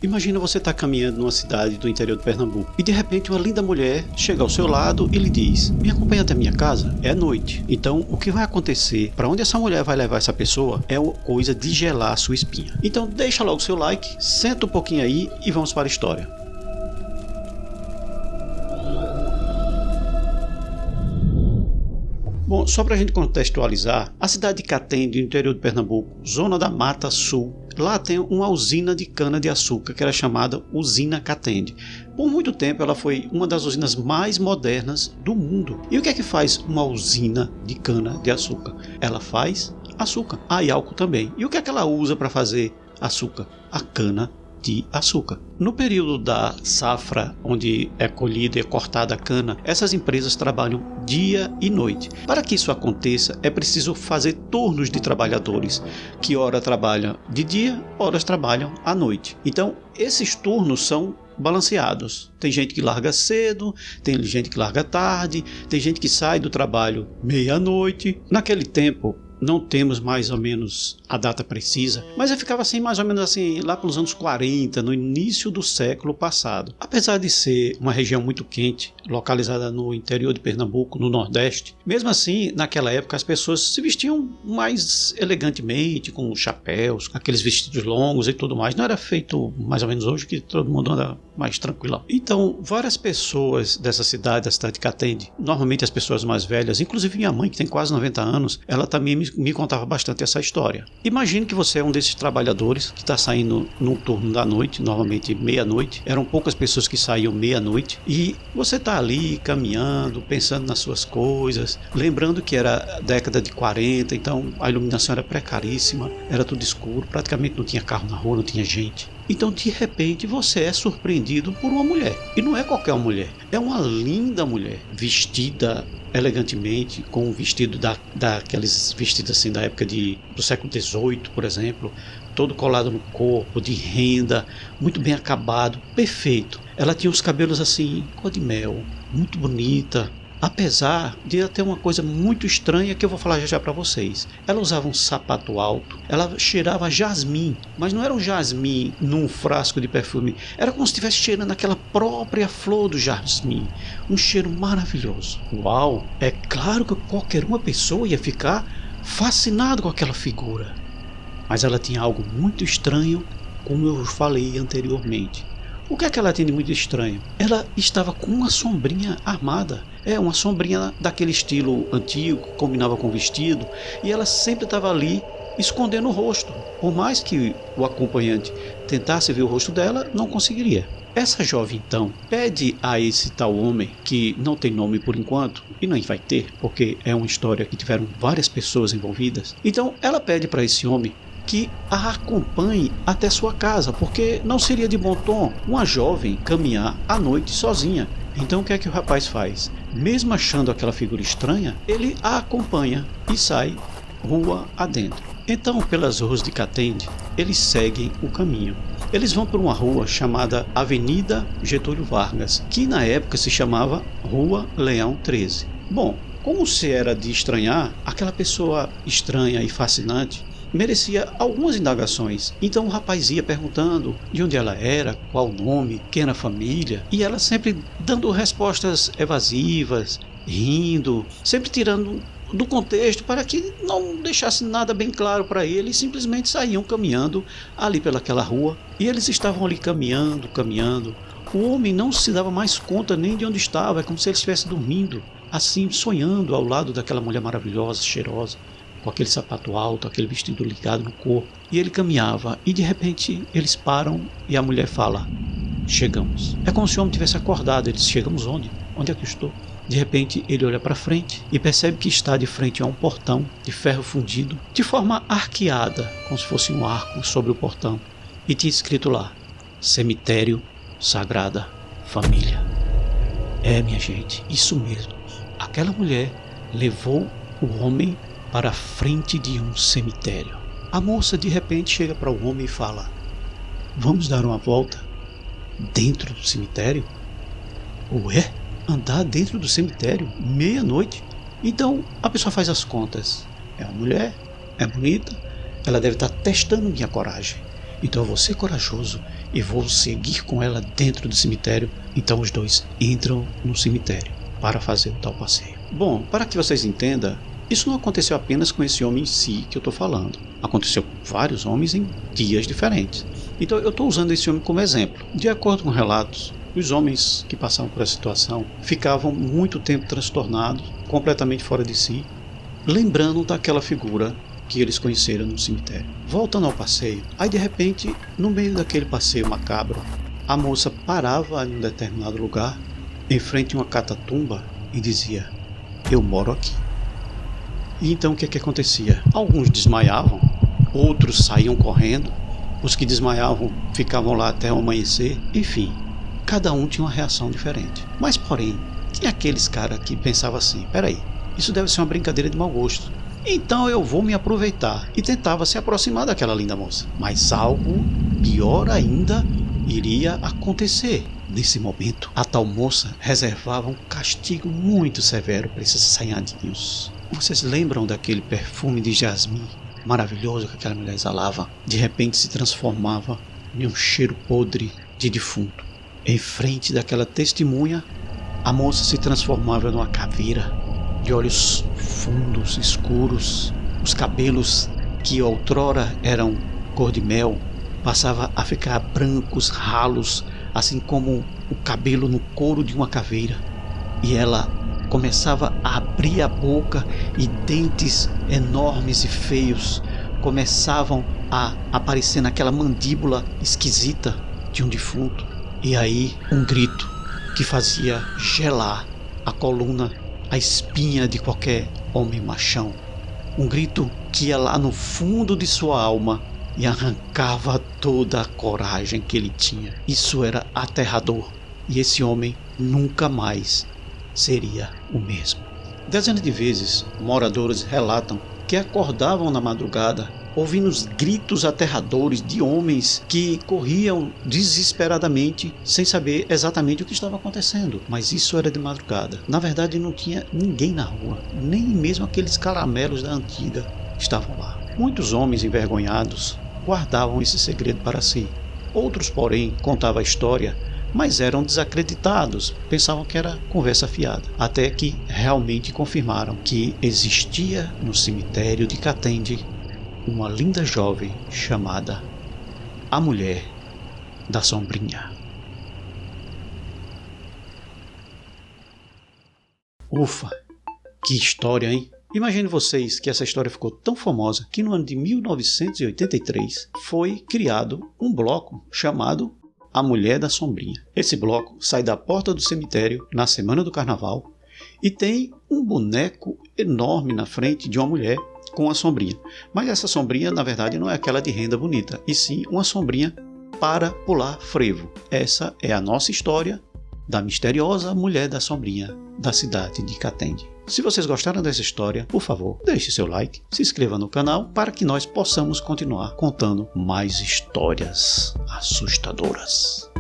Imagina você estar caminhando numa cidade do interior de Pernambuco e de repente uma linda mulher chega ao seu lado e lhe diz: me acompanha até minha casa? É noite. Então o que vai acontecer, para onde essa mulher vai levar essa pessoa, é coisa de gelar a sua espinha. Então deixa logo seu like, senta um pouquinho aí e vamos para a história. Bom, só para a gente contextualizar, a cidade de Catende, no interior de Pernambuco, zona da Mata Sul, lá tem uma usina de cana-de-açúcar que era chamada Usina Catende. Por muito tempo ela foi uma das usinas mais modernas do mundo. E o que é que faz uma usina de cana-de-açúcar? Ela faz açúcar. E álcool também. E o que é que ela usa para fazer açúcar? A cana de açúcar. No período da safra, onde é colhida e é cortada a cana, essas empresas trabalham dia e noite. Para que isso aconteça, é preciso fazer turnos de trabalhadores, que ora trabalham de dia, horas trabalham à noite. Então, esses turnos são balanceados. Tem gente que larga cedo, tem gente que larga tarde, tem gente que sai do trabalho meia-noite. Naquele tempo, não temos mais ou menos a data precisa, mas eu ficava assim, mais ou menos assim, lá pelos anos 40, no início do século passado. Apesar de ser uma região muito quente, localizada no interior de Pernambuco, no Nordeste, mesmo assim, naquela época as pessoas se vestiam mais elegantemente, com chapéus, aqueles vestidos longos e tudo mais. Não era feito mais ou menos hoje, que todo mundo anda mais tranquilo. Então, várias pessoas dessa cidade, da cidade de Catende, normalmente as pessoas mais velhas, inclusive minha mãe, que tem quase 90 anos, ela também me contava bastante essa história. Imagine que você é um desses trabalhadores que está saindo num turno da noite, normalmente meia-noite. Eram poucas pessoas que saíam meia-noite. E você está ali caminhando, pensando nas suas coisas, lembrando que era década de 40, então a iluminação era precaríssima, era tudo escuro, praticamente não tinha carro na rua, não tinha gente. Então, de repente, você é surpreendido por uma mulher. E não é qualquer mulher. É uma linda mulher, vestida elegantemente, com um vestido daqueles vestidos assim da época do século XVIII, por exemplo, todo colado no corpo, de renda, muito bem acabado, perfeito. Ela tinha os cabelos assim, cor de mel, muito bonita. Apesar de ela ter uma coisa muito estranha que eu vou falar já para vocês. Ela usava um sapato alto, ela cheirava jasmim, mas não era um jasmim num frasco de perfume, era como se estivesse cheirando aquela própria flor do jasmim, um cheiro maravilhoso. Uau! É claro que qualquer uma pessoa ia ficar fascinado com aquela figura, mas ela tinha algo muito estranho, como eu falei anteriormente. O que é que ela tinha de muito estranho? Ela estava com uma sombrinha armada. Uma sombrinha daquele estilo antigo, que combinava com o vestido, e ela sempre estava ali escondendo o rosto. Por mais que o acompanhante tentasse ver o rosto dela, não conseguiria. Essa jovem então pede a esse tal homem, que não tem nome por enquanto, e nem vai ter, porque é uma história que tiveram várias pessoas envolvidas. Então ela pede para esse homem que a acompanhe até sua casa, porque não seria de bom tom uma jovem caminhar à noite sozinha. Então o que é que o rapaz faz? Mesmo achando aquela figura estranha, ele a acompanha e sai rua adentro. Então, pelas ruas de Catende, eles seguem o caminho. Eles vão por uma rua chamada Avenida Getúlio Vargas, que na época se chamava Rua Leão 13. Bom, como se era de estranhar, aquela pessoa estranha e fascinante merecia algumas indagações. Então o rapaz ia perguntando de onde ela era, qual o nome, quem era a família, e ela sempre dando respostas evasivas, rindo, sempre tirando do contexto para que não deixasse nada bem claro para ele, e simplesmente saíam caminhando ali pelaquela rua. E eles estavam ali caminhando. O homem não se dava mais conta nem de onde estava, é como se ele estivesse dormindo, assim, sonhando ao lado daquela mulher maravilhosa, cheirosa, com aquele sapato alto, aquele vestido ligado no corpo. E ele caminhava, e de repente eles param e a mulher fala: chegamos. É como se o homem tivesse acordado. Ele disse: chegamos onde? Onde é que eu estou? De repente ele olha para frente e percebe que está de frente a um portão de ferro fundido, de forma arqueada, como se fosse um arco sobre o portão, e tinha escrito lá: Cemitério Sagrada Família. Minha gente, isso mesmo. Aquela mulher levou o homem para a frente de um cemitério. A moça de repente chega para o homem e fala: vamos dar uma volta dentro do cemitério? Ué? Andar dentro do cemitério? Meia-noite? Então a pessoa faz as contas. É uma mulher, é bonita, ela deve estar testando minha coragem. então eu vou ser corajoso e vou seguir com ela dentro do cemitério. Então os dois entram no cemitério para fazer o tal passeio. Bom, para que vocês entendam, isso não aconteceu apenas com esse homem em si que eu estou falando. Aconteceu com vários homens em dias diferentes. Então eu estou usando esse homem como exemplo. De acordo com relatos, os homens que passavam por essa situação ficavam muito tempo transtornados, completamente fora de si, lembrando daquela figura que eles conheceram no cemitério. Voltando ao passeio, aí de repente, no meio daquele passeio macabro, a moça parava em um determinado lugar, em frente a uma catatumba, e dizia: eu moro aqui. E então o que acontecia? Alguns desmaiavam, outros saíam correndo, os que desmaiavam ficavam lá até o amanhecer, enfim, cada um tinha uma reação diferente. Mas porém, tinha aqueles caras que pensavam assim: peraí, isso deve ser uma brincadeira de mau gosto, então eu vou me aproveitar, e tentava se aproximar daquela linda moça. Mas algo pior ainda iria acontecer. Nesse momento, a tal moça reservava um castigo muito severo para esses assanhadinhos. Vocês lembram daquele perfume de jasmim maravilhoso que aquela mulher exalava? De repente se transformava em um cheiro podre de defunto. Em frente daquela testemunha, a moça se transformava numa caveira de olhos fundos, escuros. Os cabelos, que outrora eram cor de mel, passava a ficar brancos, ralos, assim como o cabelo no couro de uma caveira. E ela começava a abrir a boca, e dentes enormes e feios começavam a aparecer naquela mandíbula esquisita de um defunto. E aí um grito que fazia gelar a coluna, a espinha de qualquer homem machão. Um grito que ia lá no fundo de sua alma e arrancava toda a coragem que ele tinha. Isso era aterrador, e esse homem nunca mais seria o mesmo. Dezenas de vezes, moradores relatam que acordavam na madrugada ouvindo os gritos aterradores de homens que corriam desesperadamente sem saber exatamente o que estava acontecendo. Mas isso era de madrugada. Na verdade, não tinha ninguém na rua, nem mesmo aqueles caramelos da antiga estavam lá. Muitos homens envergonhados guardavam esse segredo para si. Outros, porém, contavam a história, mas eram desacreditados, pensavam que era conversa fiada, até que realmente confirmaram que existia no cemitério de Catende uma linda jovem chamada a Mulher da Sombrinha. Ufa, que história, hein? Imagine vocês que essa história ficou tão famosa que no ano de 1983 foi criado um bloco chamado A Mulher da Sombrinha. Esse bloco sai da porta do cemitério na semana do carnaval e tem um boneco enorme na frente de uma mulher com a sombrinha. Mas essa sombrinha, na verdade, não é aquela de renda bonita, e sim uma sombrinha para pular frevo. Essa é a nossa história da misteriosa Mulher da Sombrinha da cidade de Catende. Se vocês gostaram dessa história, por favor, deixe seu like, se inscreva no canal para que nós possamos continuar contando mais histórias assustadoras.